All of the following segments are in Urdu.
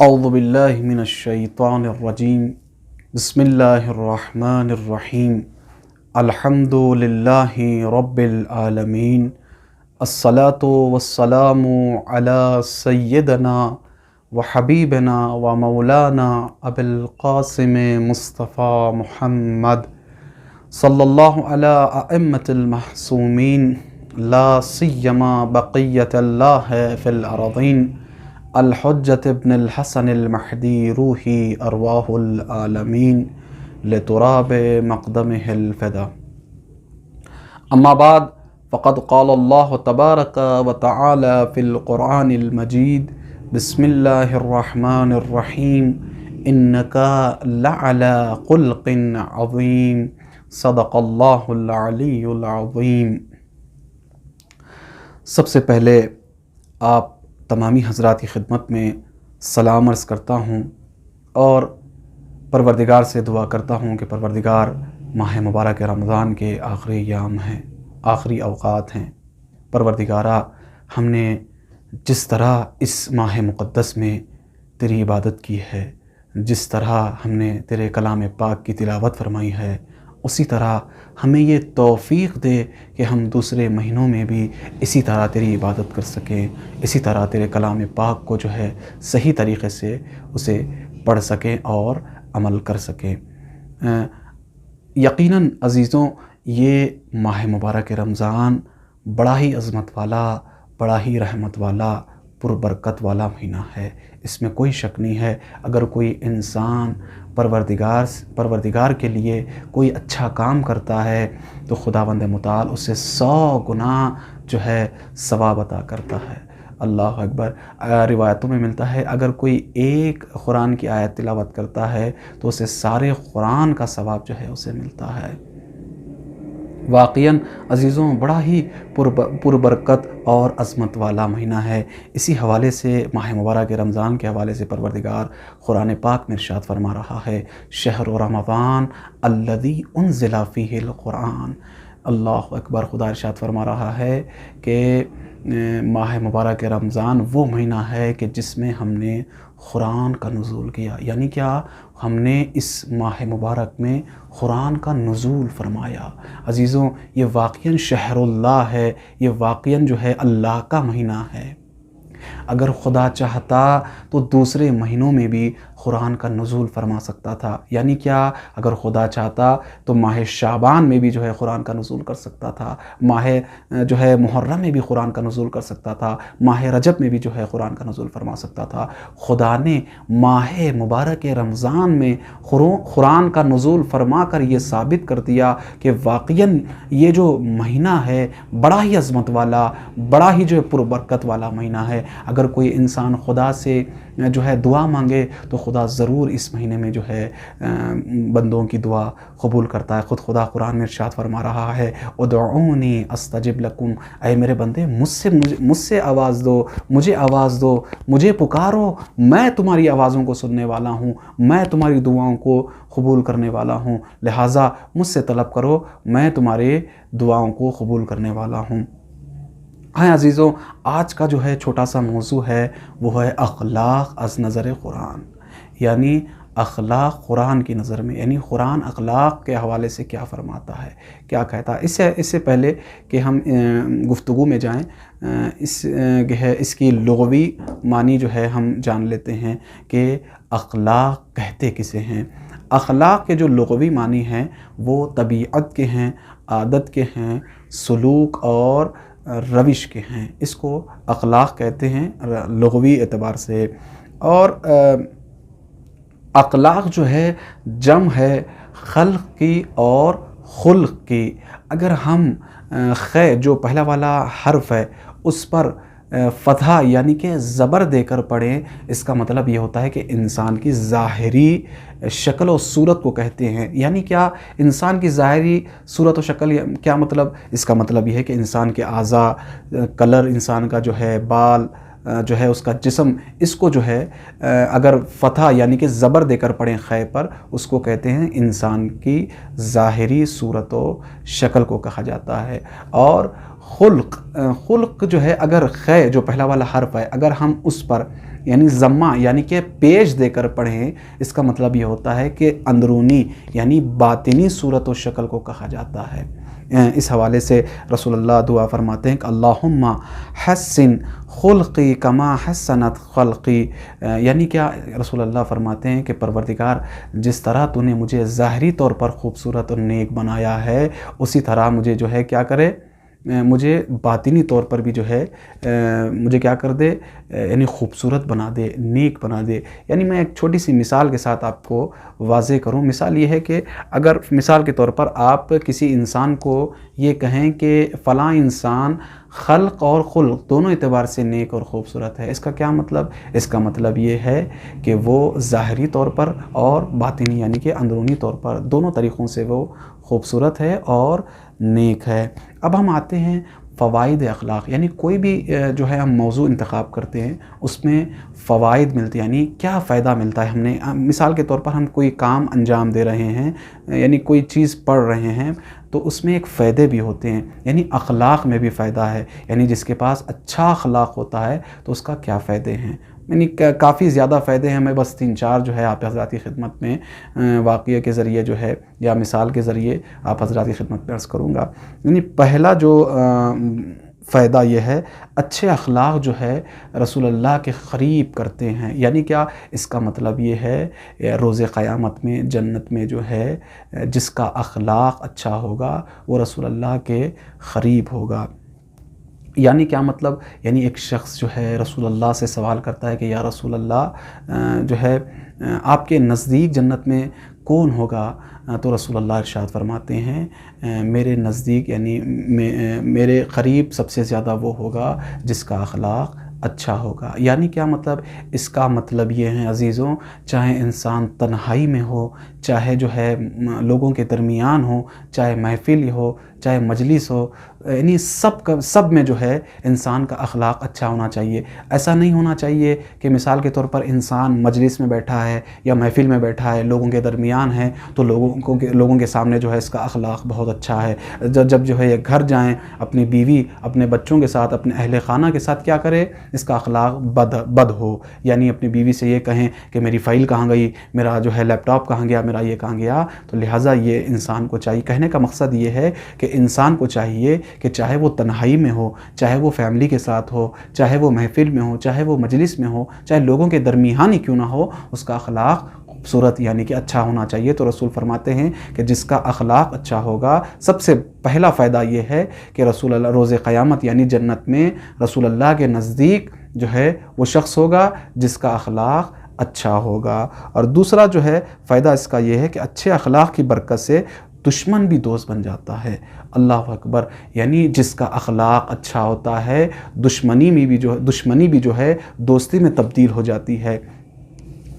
اعوذ باللہ من الشیطان الرجیم بسم اللہ الرحمن الرحیم الحمد للہ رب العالمین الصلاۃ والسلام علی سیدنا و حبیبنا و مولانا ابی القاسم مصطفیٰ محمد صلی اللہ علی ائمۃ المحسومین لا سیما بقیۃ اللہ فی الارضین الحجۃ ابن الحسن المہدی روحی ارواح العالمین لتراب مقدمہ الفدا اما بعد فقد قال اللہ تبارک و تعالی فی القرآن المجید بسم اللہ الرحمن الرحیم انک لعلی خلق عظیم صدق اللہ العلی العظیم۔ سب سے پہلے آپ تمامی حضرات کی خدمت میں سلام عرض کرتا ہوں اور پروردگار سے دعا کرتا ہوں کہ پروردگار ماہ مبارک رمضان کے آخری ایام ہیں، آخری اوقات ہیں۔ پروردگارہ، ہم نے جس طرح اس ماہ مقدس میں تیری عبادت کی ہے، جس طرح ہم نے تیرے کلام پاک کی تلاوت فرمائی ہے، اسی طرح ہمیں یہ توفیق دے کہ ہم دوسرے مہینوں میں بھی اسی طرح تیری عبادت کر سکیں، اسی طرح تیرے کلام پاک کو جو ہے صحیح طریقے سے اسے پڑھ سکیں اور عمل کر سکیں۔ یقیناً عزیزوں، یہ ماہ مبارک رمضان بڑا ہی عظمت والا، بڑا ہی رحمت والا، پربرکت والا مہینہ ہے، اس میں کوئی شک نہیں ہے۔ اگر کوئی انسان پروردگار کے لیے کوئی اچھا کام کرتا ہے تو خداوند متعال اسے 100 گنا جو ہے ثواب عطا کرتا ہے۔ اللہ اکبر۔ روایتوں میں ملتا ہے اگر کوئی ایک قرآن کی آیت تلاوت کرتا ہے تو اسے سارے قرآن کا ثواب جو ہے اسے ملتا ہے۔ واقعاً عزیزوں، بڑا ہی پربرکت اور عظمت والا مہینہ ہے۔ اسی حوالے سے ماہ مبارک رمضان کے حوالے سے پروردگار قرآن پاک میں ارشاد فرما رہا ہے، شہر رمضان الذی انزل فیہ القرآن۔ اللہ اکبر۔ خدا ارشاد فرما رہا ہے کہ ماہ مبارک رمضان وہ مہینہ ہے کہ جس میں ہم نے قرآن کا نزول کیا، یعنی کیا، ہم نے اس ماہ مبارک میں قرآن کا نزول فرمایا۔ عزیزوں، یہ واقعاً شہر اللہ ہے، یہ واقعاً جو ہے اللہ کا مہینہ ہے۔ اگر خدا چاہتا تو دوسرے مہینوں میں بھی قرآن کا نزول فرما سکتا تھا، یعنی کیا، اگر خدا چاہتا تو ماہ شعبان میں بھی جو ہے قرآن کا نزول کر سکتا تھا، ماہ جو ہے محرم میں بھی قرآن کا نزول کر سکتا تھا، ماہ رجب میں بھی جو ہے قرآن کا نزول فرما سکتا تھا۔ خدا نے ماہ مبارک رمضان میں قرآن کا نزول فرما کر یہ ثابت کر دیا کہ واقعاً یہ جو مہینہ ہے بڑا ہی عظمت والا، بڑا ہی جو ہے پربرکت والا مہینہ ہے۔ اگر کوئی انسان خدا سے جو ہے دعا مانگے تو خدا ضرور اس مہینے میں جو ہے بندوں کی دعا قبول کرتا ہے۔ خود خدا قرآن میں ارشاد فرما رہا ہے، ادعونی استجب لکم، اے میرے بندے مجھ سے آواز دو، مجھے آواز دو، مجھے پکارو، میں تمہاری آوازوں کو سننے والا ہوں، میں تمہاری دعاؤں کو قبول کرنے والا ہوں، لہٰذا مجھ سے طلب کرو، میں تمہارے دعاؤں کو قبول کرنے والا ہوں۔ ہاں عزیزوں، آج کا جو ہے چھوٹا سا موضوع ہے وہ ہے اخلاق از نظر قرآن، یعنی اخلاق قرآن کی نظر میں، یعنی قرآن اخلاق کے حوالے سے کیا فرماتا ہے، کیا کہتا ہے۔ اس سے پہلے کہ ہم گفتگو میں جائیں، اس کی لغوی معنی جو ہے ہم جان لیتے ہیں کہ اخلاق کہتے کسے ہیں۔ اخلاق کے جو لغوی معنی ہیں وہ طبیعت کے ہیں، عادت کے ہیں، سلوک اور روش کے ہیں، اس کو اخلاق کہتے ہیں لغوی اعتبار سے۔ اور اخلاق جو ہے جمع ہے خلق کی اور خلق کی۔ اگر ہم جو پہلا والا حرف ہے اس پر فتحہ یعنی کہ زبر دے کر پڑھیں، اس کا مطلب یہ ہوتا ہے کہ انسان کی ظاہری شکل و صورت کو کہتے ہیں۔ یعنی کیا، انسان کی ظاہری صورت و شکل، کیا مطلب؟ اس کا مطلب یہ ہے کہ انسان کے اعضاء، کلر، انسان کا جو ہے بال، جو ہے اس کا جسم، اس کو جو ہے اگر فتح یعنی کہ زبر دے کر پڑھیں خے پر، اس کو کہتے ہیں انسان کی ظاہری صورت و شکل کو کہا جاتا ہے۔ اور خلق جو ہے، اگر خے جو پہلا والا حرف ہے اگر ہم اس پر یعنی ضمہ یعنی کہ پیش دے کر پڑھیں، اس کا مطلب یہ ہوتا ہے کہ اندرونی یعنی باطنی صورت و شکل کو کہا جاتا ہے۔ اس حوالے سے رسول اللہ دعا فرماتے ہیں کہ اللہم حسن خلقی کما حسنت خلقی، یعنی کیا رسول اللہ فرماتے ہیں کہ پروردگار جس طرح تو نے مجھے ظاہری طور پر خوبصورت اور نیک بنایا ہے، اسی طرح مجھے جو ہے کیا کرے، مجھے باطنی طور پر بھی جو ہے مجھے کیا کر دے، یعنی خوبصورت بنا دے، نیک بنا دے۔ یعنی میں ایک چھوٹی سی مثال کے ساتھ آپ کو واضح کروں۔ مثال یہ ہے کہ اگر مثال کے طور پر آپ کسی انسان کو یہ کہیں کہ فلاں انسان خلق اور خلق دونوں اعتبار سے نیک اور خوبصورت ہے، اس کا کیا مطلب؟ اس کا مطلب یہ ہے کہ وہ ظاہری طور پر اور باطنی یعنی کہ اندرونی طور پر دونوں طریقوں سے وہ خوبصورت ہے اور نیک ہے۔ اب ہم آتے ہیں فوائد اخلاق، یعنی کوئی بھی جو ہے ہم موضوع انتخاب کرتے ہیں اس میں فوائد ملتے ہیں، یعنی کیا فائدہ ملتا ہے۔ ہم نے مثال کے طور پر ہم کوئی کام انجام دے رہے ہیں، یعنی کوئی چیز پڑھ رہے ہیں تو اس میں ایک فائدے بھی ہوتے ہیں، یعنی اخلاق میں بھی فائدہ ہے، یعنی جس کے پاس اچھا اخلاق ہوتا ہے تو اس کا کیا فائدے ہیں، یعنی کافی زیادہ فائدے ہیں۔ میں بس 3-4 جو ہے آپ حضرات کی خدمت میں واقعے کے ذریعے جو ہے یا مثال کے ذریعے آپ حضرات کی خدمت میں عرض کروں گا۔ یعنی پہلا جو فائدہ یہ ہے، اچھے اخلاق جو ہے رسول اللہ کے قریب کرتے ہیں، یعنی کیا؟ اس کا مطلب یہ ہے روز قیامت میں جنت میں جو ہے جس کا اخلاق اچھا ہوگا وہ رسول اللہ کے قریب ہوگا۔ یعنی کیا مطلب؟ یعنی ایک شخص جو ہے رسول اللہ سے سوال کرتا ہے کہ یا رسول اللہ جو ہے آپ کے نزدیک جنت میں کون ہوگا؟ تو رسول اللہ ارشاد فرماتے ہیں میرے نزدیک یعنی میرے قریب سب سے زیادہ وہ ہوگا جس کا اخلاق اچھا ہوگا۔ یعنی کیا مطلب؟ اس کا مطلب یہ ہے عزیزوں، چاہے انسان تنہائی میں ہو، چاہے جو ہے لوگوں کے درمیان ہو، چاہے محفل ہو، چاہے مجلس ہو، یعنی سب میں جو ہے انسان کا اخلاق اچھا ہونا چاہیے۔ ایسا نہیں ہونا چاہیے کہ مثال کے طور پر انسان مجلس میں بیٹھا ہے یا محفل میں بیٹھا ہے، لوگوں کے درمیان ہے تو لوگوں کے سامنے جو ہے اس کا اخلاق بہت اچھا ہے، جب جو ہے یہ گھر جائیں اپنی بیوی اپنے بچوں کے ساتھ اپنے اہل خانہ کے ساتھ کیا کرے، اس کا اخلاق بد ہو، یعنی اپنی بیوی سے یہ کہیں کہ میری فائل کہاں گئی، میرا جو ہے لیپ ٹاپ کہاں گیا، میرا یہ کہاں گیا۔ تو لہٰذا یہ انسان کو چاہیے، کہنے کا مقصد یہ ہے کہ انسان کو چاہیے کہ چاہے وہ تنہائی میں ہو، چاہے وہ فیملی کے ساتھ ہو، چاہے وہ محفل میں ہو، چاہے وہ مجلس میں ہو، چاہے لوگوں کے درمیان ہی کیوں نہ ہو، اس کا اخلاق خوبصورت یعنی کہ اچھا ہونا چاہیے۔ تو رسول فرماتے ہیں کہ جس کا اخلاق اچھا ہوگا، سب سے پہلا فائدہ یہ ہے کہ رسول اللہ روز قیامت یعنی جنت میں رسول اللہ کے نزدیک جو ہے وہ شخص ہوگا جس کا اخلاق اچھا ہوگا۔ اور دوسرا جو ہے فائدہ اس کا یہ ہے کہ اچھے اخلاق کی برکت سے دشمن بھی دوست بن جاتا ہے۔ اللہ اکبر، یعنی جس کا اخلاق اچھا ہوتا ہے دشمنی بھی جو ہے دوستی میں تبدیل ہو جاتی ہے۔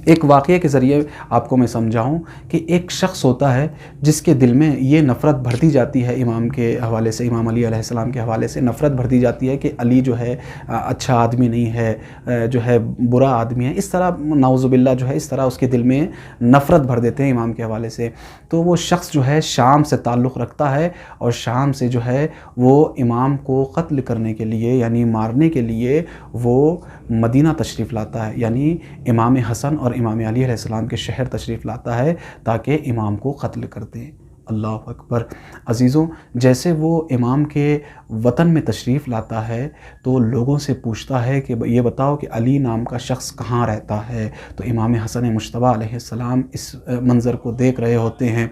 ایک واقعے کے ذریعے آپ کو میں سمجھاؤں کہ ایک شخص ہوتا ہے جس کے دل میں یہ نفرت بھرتی جاتی ہے، امام کے حوالے سے، امام علی علیہ السلام کے حوالے سے نفرت بھرتی جاتی ہے کہ علی جو ہے اچھا آدمی نہیں ہے، جو ہے برا آدمی ہے، اس طرح نعوذ باللہ جو ہے اس طرح اس کے دل میں نفرت بھر دیتے ہیں امام کے حوالے سے۔ تو وہ شخص جو ہے شام سے تعلق رکھتا ہے اور شام سے جو ہے وہ امام کو قتل کرنے کے لیے یعنی مارنے کے لیے وہ مدینہ تشریف لاتا ہے، یعنی امام حسن اور امام علی علیہ السلام کے شہر تشریف لاتا ہے تاکہ امام کو قتل کر دیں۔ اللہ اکبر۔ عزیزوں، جیسے وہ امام کے وطن میں تشریف لاتا ہے تو لوگوں سے پوچھتا ہے کہ یہ بتاؤ کہ علی نام کا شخص کہاں رہتا ہے، تو امام حسن مجتبیٰ علیہ السلام اس منظر کو دیکھ رہے ہوتے ہیں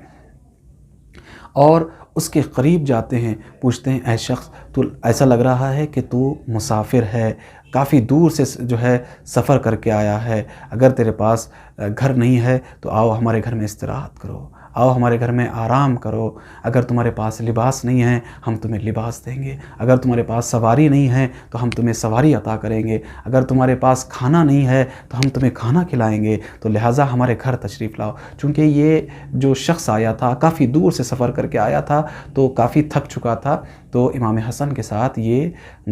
اور اس کے قریب جاتے ہیں، پوچھتے ہیں اے شخص تو ایسا لگ رہا ہے کہ تو مسافر ہے، کافی دور سے جو ہے سفر کر کے آیا ہے، اگر تیرے پاس گھر نہیں ہے تو آؤ ہمارے گھر میں استراحت کرو، آؤ ہمارے گھر میں آرام کرو، اگر تمہارے پاس لباس نہیں ہے ہم تمہیں لباس دیں گے، اگر تمہارے پاس سواری نہیں ہے تو ہم تمہیں سواری عطا کریں گے، اگر تمہارے پاس کھانا نہیں ہے تو ہم تمہیں کھانا کھلائیں گے، تو لہٰذا ہمارے گھر تشریف لاؤ۔ چونکہ یہ جو شخص آیا تھا کافی دور سے سفر کر کے آیا تھا تو کافی تھک چکا تھا، تو امام حسن کے ساتھ یہ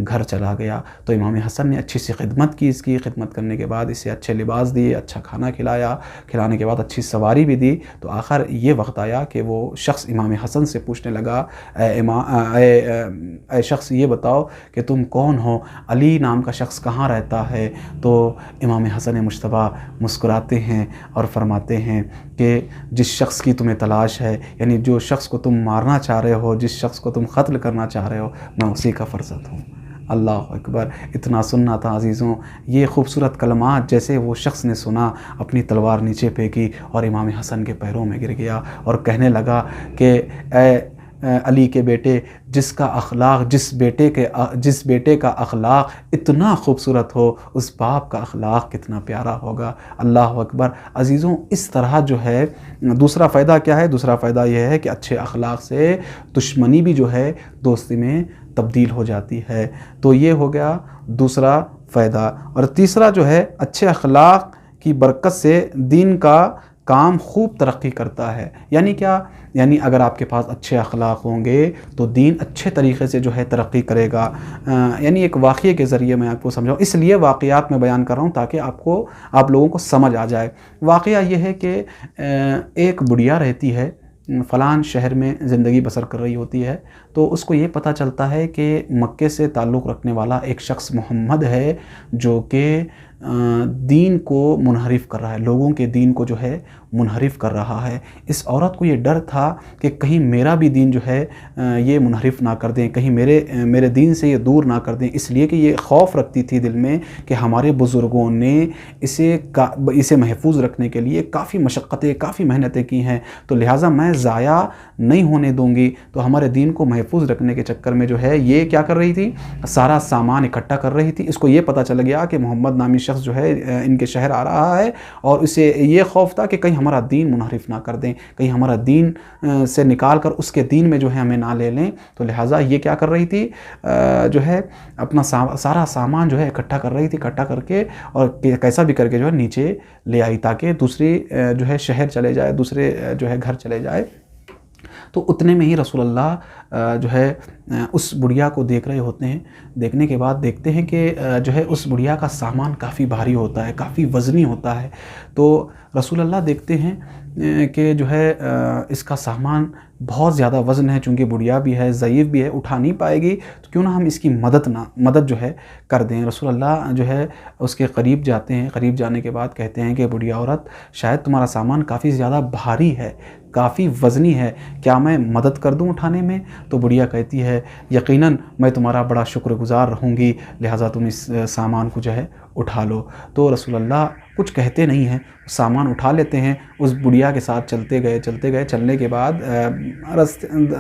گھر چلا گیا، تو امام حسن نے اچھی سی خدمت کی، اس کی خدمت کرنے کے بعد اسے اچھے لباس دیے، اچھا کھانا کھلایا، کھلانے کے بعد اچھی سواری بھی دی، تو آخر یہ وقت آیا کہ وہ شخص امام حسن سے پوچھنے لگا، اے شخص یہ بتاؤ کہ تم کون ہو، علی نام کا شخص کہاں رہتا ہے؟ تو امام حسن مجتبیٰ مسکراتے ہیں اور فرماتے ہیں کہ جس شخص کی تمہیں تلاش ہے، یعنی جو شخص کو تم مارنا چاہ رہے ہو، جس شخص کو تم قتل کرنا چاہ رہے ہو، میں اسی کا فرزند ہوں۔ اللہ اکبر! اتنا سننا تھا عزیزوں، یہ خوبصورت کلمات جیسے وہ شخص نے سنا، اپنی تلوار نیچے پھینکی اور امام حسن کے پیروں میں گر گیا اور کہنے لگا کہ اے علی کے بیٹے، جس بیٹے کا اخلاق اتنا خوبصورت ہو، اس باپ کا اخلاق کتنا پیارا ہوگا۔ اللہ اکبر! عزیزوں، اس طرح جو ہے دوسرا فائدہ کیا ہے؟ دوسرا فائدہ یہ ہے کہ اچھے اخلاق سے دشمنی بھی جو ہے دوستی میں تبدیل ہو جاتی ہے۔ تو یہ ہو گیا دوسرا فائدہ۔ اور تیسرا جو ہے، اچھے اخلاق کی برکت سے دین کا کام خوب ترقی کرتا ہے۔ یعنی کیا؟ یعنی اگر آپ کے پاس اچھے اخلاق ہوں گے تو دین اچھے طریقے سے جو ہے ترقی کرے گا۔ یعنی ایک واقعے کے ذریعے میں آپ کو سمجھاؤں، اس لیے واقعات میں بیان کر رہا ہوں تاکہ آپ لوگوں کو سمجھ آ جائے۔ واقعہ یہ ہے کہ ایک بڑھیا رہتی ہے، فلان شہر میں زندگی بسر کر رہی ہوتی ہے، تو اس کو یہ پتہ چلتا ہے کہ مکے سے تعلق رکھنے والا ایک شخص محمد ہے جو کہ دین کو منحرف کر رہا ہے، لوگوں کے دین کو جو ہے منحرف کر رہا ہے۔ اس عورت کو یہ ڈر تھا کہ کہیں میرا بھی دین جو ہے یہ منحرف نہ کر دیں، کہیں میرے دین سے یہ دور نہ کر دیں، اس لیے کہ یہ خوف رکھتی تھی دل میں کہ ہمارے بزرگوں نے اسے محفوظ رکھنے کے لیے کافی مشقتیں، کافی محنتیں کی ہیں، تو لہٰذا میں ضائع نہیں ہونے دوں گی۔ تو ہمارے دین کو محفوظ رکھنے کے چکر میں جو ہے یہ کیا کر رہی تھی؟ سارا سامان اکٹھا کر رہی تھی۔ اس کو یہ پتہ چل گیا کہ محمد نامی شخص جو ہے ان کے شہر آ رہا ہے، اور اسے یہ خوف تھا کہ کہیں ہمارا دین منحرف نہ کر دیں، کہیں ہمارا دین سے نکال کر اس کے دین میں جو ہے ہمیں نہ لے لیں۔ تو لہٰذا یہ کیا کر رہی تھی؟ جو ہے اپنا سارا سامان جو ہے اکٹھا کر رہی تھی، اکٹھا کر کے اور کیسا بھی کر کے جو ہے نیچے لے آئی تاکہ دوسری جو ہے شہر چلے جائے، دوسرے جو ہے گھر چلے جائے۔ تو اتنے میں ہی رسول اللہ جو ہے اس بڑھیا کو دیکھ رہے ہوتے ہیں۔ دیکھنے کے بعد دیکھتے ہیں کہ جو ہے اس بڑھیا کا سامان کافی بھاری ہوتا ہے، کافی وزنی ہوتا ہے۔ تو رسول اللہ دیکھتے ہیں کہ جو ہے اس کا سامان بہت زیادہ وزن ہے، چونکہ بڑھیا بھی ہے، ضعیف بھی ہے، اٹھا نہیں پائے گی، تو کیوں نہ ہم اس کی مدد جو ہے کر دیں۔ رسول اللہ جو ہے اس کے قریب جاتے ہیں، قریب جانے کے بعد کہتے ہیں کہ بڑھیا عورت، شاید تمہارا سامان کافی زیادہ بھاری ہے، کافی وزنی ہے، کیا میں مدد کر دوں اٹھانے میں؟ تو بڑھیا کہتی ہے یقیناً میں تمہارا بڑا شکر گزار رہوں گی، لہٰذا تم اس سامان کو جو ہے اٹھا لو۔ تو رسول اللہ کچھ کہتے نہیں ہیں، سامان اٹھا لیتے ہیں، اس بڑھیا کے ساتھ چلتے گئے۔ چلنے کے بعد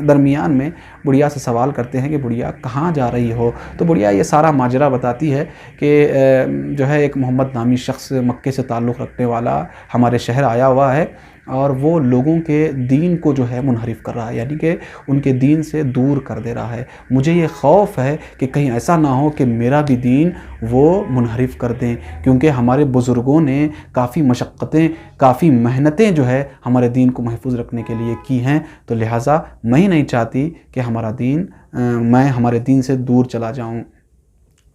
درمیان میں بڑھیا سے سوال کرتے ہیں کہ بڑھیا کہاں جا رہی ہو؟ تو بڑھیا یہ سارا ماجرا بتاتی ہے کہ جو ہے ایک محمد نامی شخص مکے سے تعلق رکھنے والا ہمارے شہر آیا ہوا ہے، اور وہ لوگوں کے دین کو جو ہے منحرف کر رہا ہے، یعنی کہ ان کے دین سے دور کر دے رہا ہے۔ مجھے یہ خوف ہے کہ کہیں ایسا نہ ہو کہ میرا بھی دین وہ منحرف کر دیں، کیونکہ ہمارے بزرگوں نے کافی مشقتیں، کافی محنتیں جو ہے ہمارے دین کو محفوظ رکھنے کے لیے کی ہیں، تو لہٰذا میں ہی نہیں چاہتی کہ میں ہمارے دین سے دور چلا جاؤں۔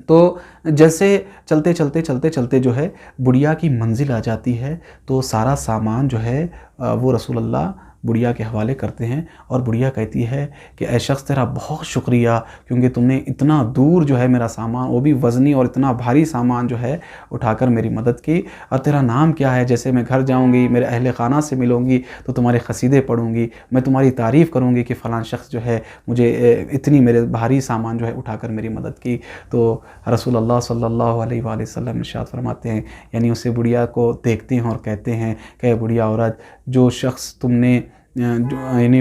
تو جیسے چلتے جو ہے بڑھیا کی منزل آ جاتی ہے، تو سارا سامان جو ہے وہ رسول اللہ بڑھیا کے حوالے کرتے ہیں، اور بڑھیا کہتی ہے کہ اے شخص تیرا بہت شکریہ، کیونکہ تم نے اتنا دور جو ہے میرا سامان، وہ بھی وزنی اور اتنا بھاری سامان جو ہے اٹھا کر میری مدد کی۔ اور تیرا نام کیا ہے؟ جیسے میں گھر جاؤں گی، میرے اہل خانہ سے ملوں گی تو تمہارے قصیدے پڑھوں گی، میں تمہاری تعریف کروں گی کہ فلاں شخص جو ہے مجھے اتنی میرے بھاری سامان جو ہے اٹھا کر میری مدد کی۔ تو رسول اللہ صلی اللہ علیہ وآلہ وسلم ارشاد فرماتے ہیں، یعنی اسے بڑھیا کو دیکھتے ہیں اور کہتے ہیں کہ بڑھیا عورت، جو شخص تم نے یعنی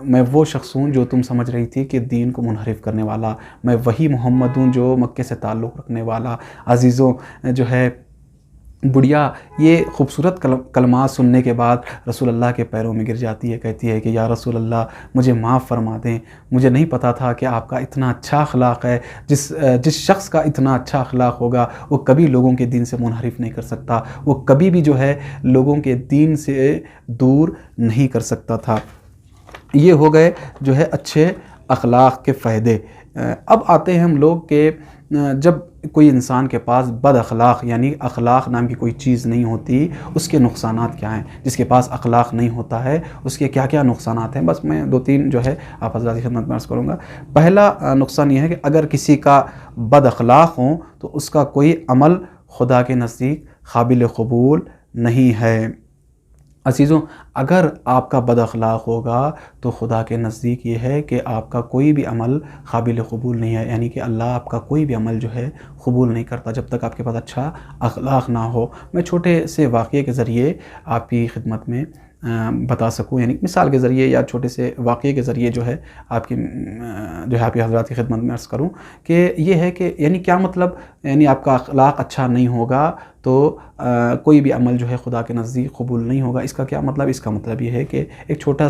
میں وہ شخص ہوں جو تم سمجھ رہی تھی کہ دین کو منحرف کرنے والا، میں وہی محمد ہوں جو مکے سے تعلق رکھنے والا۔ عزیزوں جو ہے بڑھیا یہ خوبصورت کلمات سننے کے بعد رسول اللہ کے پیروں میں گر جاتی ہے، کہتی ہے کہ یا رسول اللہ مجھے معاف فرما دیں، مجھے نہیں پتا تھا کہ آپ کا اتنا اچھا اخلاق ہے، جس شخص کا اتنا اچھا اخلاق ہوگا وہ کبھی لوگوں کے دین سے منحرف نہیں کر سکتا، وہ کبھی بھی جو ہے لوگوں کے دین سے دور نہیں کر سکتا تھا۔ یہ ہو گئے جو ہے اچھے اخلاق کے فائدے۔ اب آتے ہیں ہم لوگ کہ جب کوئی انسان کے پاس بد اخلاق یعنی اخلاق نام کی کوئی چیز نہیں ہوتی، اس کے نقصانات کیا ہیں، جس کے پاس اخلاق نہیں ہوتا ہے اس کے کیا کیا نقصانات ہیں، بس میں 2-3 جو ہے آپ حضرات کی خدمت میں عرض کروں گا۔ پہلا نقصان یہ ہے کہ اگر کسی کا بد اخلاق ہوں تو اس کا کوئی عمل خدا کے نزدیک قابل قبول نہیں ہے۔ عزیزوں، اگر آپ کا بد اخلاق ہوگا تو خدا کے نزدیک یہ ہے کہ آپ کا کوئی بھی عمل قابل قبول نہیں ہے، یعنی کہ اللہ آپ کا کوئی بھی عمل جو ہے قبول نہیں کرتا جب تک آپ کے پاس اچھا اخلاق نہ ہو۔ میں چھوٹے سے واقعے کے ذریعے آپ کی خدمت میں بتا سکوں، یعنی مثال کے ذریعے یا چھوٹے سے واقعے کے ذریعے جو ہے آپ کی حضرات کی خدمت میں عرض کروں کہ یہ ہے کہ یعنی کیا مطلب، یعنی آپ کا اخلاق اچھا نہیں ہوگا تو کوئی بھی عمل جو ہے خدا کے نزدیک قبول نہیں ہوگا۔ اس کا کیا مطلب؟ اس کا مطلب یہ ہے کہ ایک چھوٹے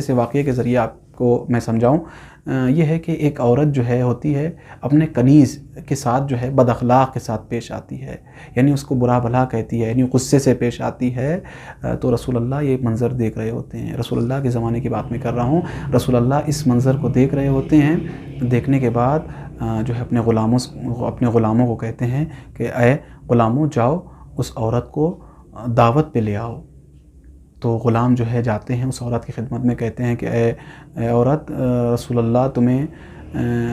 سے واقعے کے ذریعے آپ کو میں سمجھاؤں، یہ ہے کہ ایک عورت جو ہے ہوتی ہے اپنے کنیز کے ساتھ جو ہے بد اخلاق کے ساتھ پیش آتی ہے، یعنی اس کو برا بھلا کہتی ہے، یعنی غصے سے پیش آتی ہے۔ تو رسول اللہ یہ منظر دیکھ رہے ہوتے ہیں، رسول اللہ کے زمانے کی بات میں کر رہا ہوں، رسول اللہ اس منظر کو دیکھ رہے ہوتے ہیں۔ دیکھنے کے بعد جو ہے اپنے غلاموں کو کہتے ہیں کہ اے غلاموں، جاؤ اس عورت کو دعوت پہ لے آؤ۔ تو غلام جو ہے جاتے ہیں اس عورت کی خدمت میں، کہتے ہیں کہ اے عورت، رسول اللہ تمہیں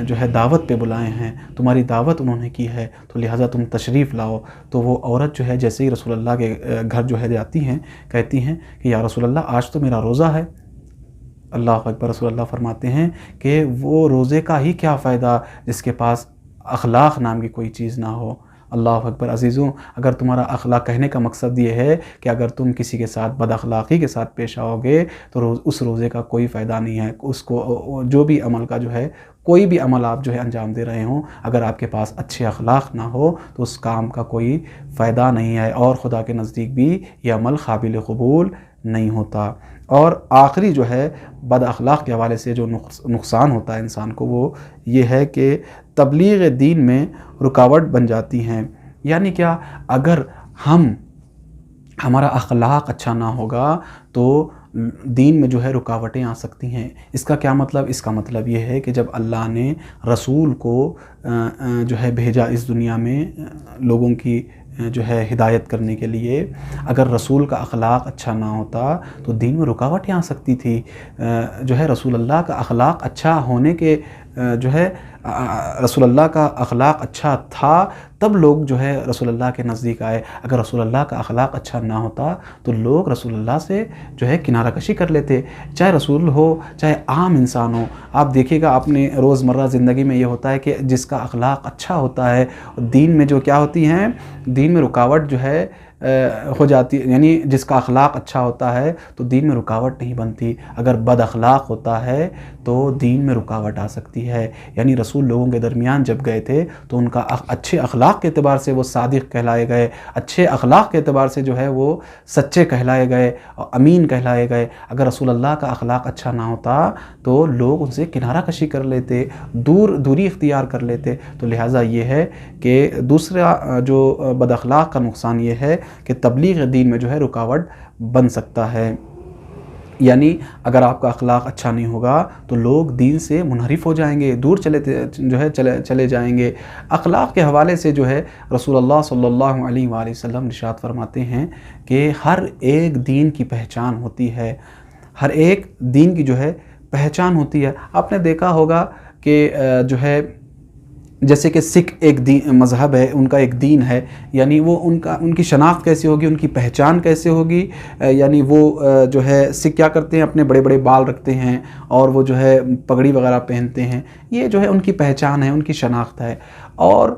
جو ہے دعوت پہ بلائے ہیں، تمہاری دعوت انہوں نے کی ہے، تو لہٰذا تم تشریف لاؤ۔ تو وہ عورت جو ہے جیسے ہی رسول اللہ کے گھر جو ہے جاتی ہیں، کہتی ہیں کہ یا رسول اللہ آج تو میرا روزہ ہے۔ اللہ اکبر، رسول اللہ فرماتے ہیں کہ وہ روزے کا ہی کیا فائدہ جس کے پاس اخلاق نام کی کوئی چیز نہ ہو۔ اللہ اکبر۔ عزیزوں، اگر تمہارا اخلاق، کہنے کا مقصد یہ ہے کہ اگر تم کسی کے ساتھ بد اخلاقی کے ساتھ پیش آؤ گے تو اس روزے کا کوئی فائدہ نہیں ہے۔ اس کو جو بھی عمل کا جو ہے، کوئی بھی عمل آپ جو ہے انجام دے رہے ہوں، اگر آپ کے پاس اچھے اخلاق نہ ہو تو اس کام کا کوئی فائدہ نہیں ہے، اور خدا کے نزدیک بھی یہ عمل قابل قبول نہیں ہوتا۔ اور آخری جو ہے بد اخلاق کے حوالے سے جو نقصان ہوتا ہے انسان کو، وہ یہ ہے کہ تبلیغ دین میں رکاوٹ بن جاتی ہیں۔ یعنی کیا؟ اگر ہمارا اخلاق اچھا نہ ہوگا تو دین میں جو ہے رکاوٹیں آ سکتی ہیں۔ اس کا کیا مطلب؟ اس کا مطلب یہ ہے کہ جب اللہ نے رسول کو جو ہے بھیجا اس دنیا میں لوگوں کی جو ہے ہدایت کرنے کے لیے، اگر رسول کا اخلاق اچھا نہ ہوتا تو دین میں رکاوٹیں آ سکتی تھی۔ جو ہے رسول اللہ کا اخلاق اچھا ہونے کے جو ہے رسول اللہ کا اخلاق اچھا تھا تب لوگ جو ہے رسول اللہ کے نزدیک آئے۔ اگر رسول اللہ کا اخلاق اچھا نہ ہوتا تو لوگ رسول اللہ سے جو ہے کنارہ کشی کر لیتے، چاہے رسول ہو چاہے عام انسان ہو۔ آپ دیکھیے گا اپنے روزمرہ زندگی میں یہ ہوتا ہے کہ جس کا اخلاق اچھا ہوتا ہے، دین میں جو کیا ہوتی ہیں، دین میں رکاوٹ جو ہے ہو جاتی، یعنی جس کا اخلاق اچھا ہوتا ہے تو دین میں رکاوٹ نہیں بنتی۔ اگر بد اخلاق ہوتا ہے تو دین میں رکاوٹ آ سکتی ہے۔ یعنی رسول لوگوں کے درمیان جب گئے تھے تو ان کا اچھے اخلاق کے اعتبار سے وہ صادق کہلائے گئے، اچھے اخلاق کے اعتبار سے جو ہے وہ سچے کہلائے گئے اور امین کہلائے گئے۔ اگر رسول اللہ کا اخلاق اچھا نہ ہوتا تو لوگ ان سے کنارہ کشی کر لیتے، دوری اختیار کر لیتے۔ تو لہٰذا یہ ہے کہ دوسرا جو بد اخلاق کا نقصان یہ ہے کہ تبلیغ دین میں جو ہے رکاوٹ بن سکتا ہے۔ یعنی اگر آپ کا اخلاق اچھا نہیں ہوگا تو لوگ دین سے منحرف ہو جائیں گے، دور چلے جائیں گے۔ اخلاق کے حوالے سے جو ہے رسول اللہ صلی اللہ علیہ وآلہ وسلم ارشاد فرماتے ہیں کہ ہر ایک دین کی پہچان ہوتی ہے، ہر ایک دین کی جو ہے پہچان ہوتی ہے۔ آپ نے دیکھا ہوگا کہ جو ہے جیسے کہ سکھ ایک مذہب ہے، ان کا ایک دین ہے، یعنی وہ ان کی شناخت کیسی ہوگی، ان کی پہچان کیسے ہوگی؟ یعنی وہ جو ہے سکھ کیا کرتے ہیں، اپنے بڑے بڑے بال رکھتے ہیں اور وہ جو ہے پگڑی وغیرہ پہنتے ہیں، یہ جو ہے ان کی پہچان ہے، ان کی شناخت ہے۔ اور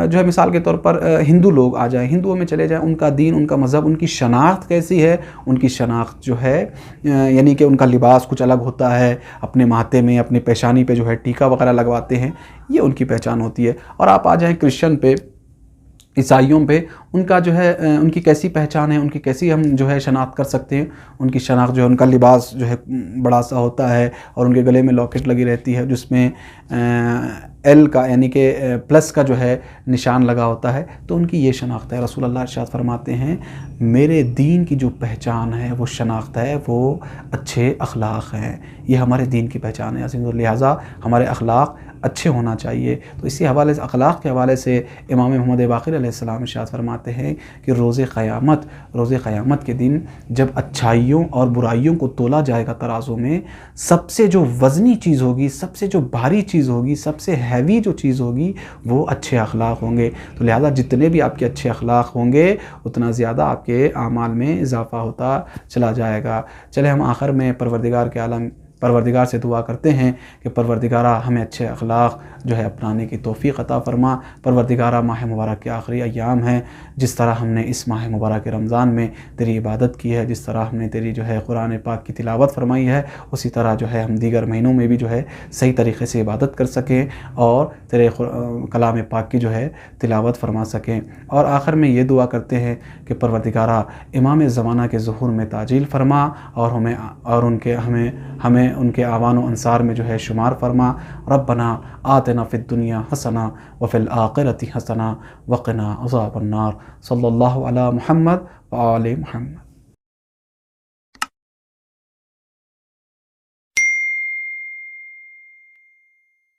جو ہے مثال کے طور پر ہندو لوگ آ جائیں، ہندوؤں میں چلے جائیں، ان کا دین، ان کا مذہب، ان کی شناخت کیسی ہے؟ ان کی شناخت جو ہے یعنی کہ ان کا لباس کچھ الگ ہوتا ہے، اپنے ماتھے میں، اپنی پیشانی پہ جو ہے ٹیکا وغیرہ لگواتے ہیں، یہ ان کی پہچان ہوتی ہے۔ اور آپ آ جائیں کرسچن پہ، عیسائیوں پہ، ان کا جو ہے ان کی کیسی پہچان ہے، ان کی کیسی ہم جو ہے شناخت کر سکتے ہیں؟ ان کی شناخت جو ہے، ان کا لباس جو ہے بڑا سا ہوتا ہے اور ان کے گلے میں لاکٹ لگی رہتی ہے جس میں ایل کا یعنی کہ پلس کا جو ہے نشان لگا ہوتا ہے، تو ان کی یہ شناخت ہے۔ رسول اللہ ارشاد فرماتے ہیں میرے دین کی جو پہچان ہے، وہ شناخت ہے، وہ اچھے اخلاق ہیں، یہ ہمارے دین کی پہچان ہے۔ لہٰذا ہمارے اخلاق اچھے ہونا چاہیے۔ تو اسی حوالے سے اخلاق کے حوالے سے امام محمد باقر علیہ السلام ارشاد فرماتے ہیں کہ روز قیامت کے دن جب اچھائیوں اور برائیوں کو تولا جائے گا ترازو میں، سب سے جو وزنی چیز ہوگی، سب سے جو بھاری چیز ہوگی، سب سے ہیوی جو چیز ہوگی وہ اچھے اخلاق ہوں گے۔ تو لہذا جتنے بھی آپ کے اچھے اخلاق ہوں گے اتنا زیادہ آپ کے اعمال میں اضافہ ہوتا چلا جائے گا۔ چلے ہم آخر میں پروردگار سے دعا کرتے ہیں کہ پروردگارہ ہمیں اچھے اخلاق جو ہے اپنانے کی توفیق عطا فرما۔ پروردگارہ ماہ مبارک کے آخری ایام ہیں، جس طرح ہم نے اس ماہ مبارک رمضان میں تیری عبادت کی ہے، جس طرح ہم نے تیری جو ہے قرآن پاک کی تلاوت فرمائی ہے، اسی طرح جو ہے ہم دیگر مہینوں میں بھی جو ہے صحیح طریقے سے عبادت کر سکیں اور تیرے کلام پاک کی جو ہے تلاوت فرما سکیں۔ اور آخر میں یہ دعا کرتے ہیں کہ پروردگارہ امام زمانہ کے ظہور میں تعجیل فرما اور ہمیں ان کے اعوان و انصار میں جو ہے شمار فرما۔ ربنا آتنا فی الدنیا حسنہ وفی الآخرۃ حسنہ وقنا عذاب النار۔ صلی اللہ علی محمد وآل محمد۔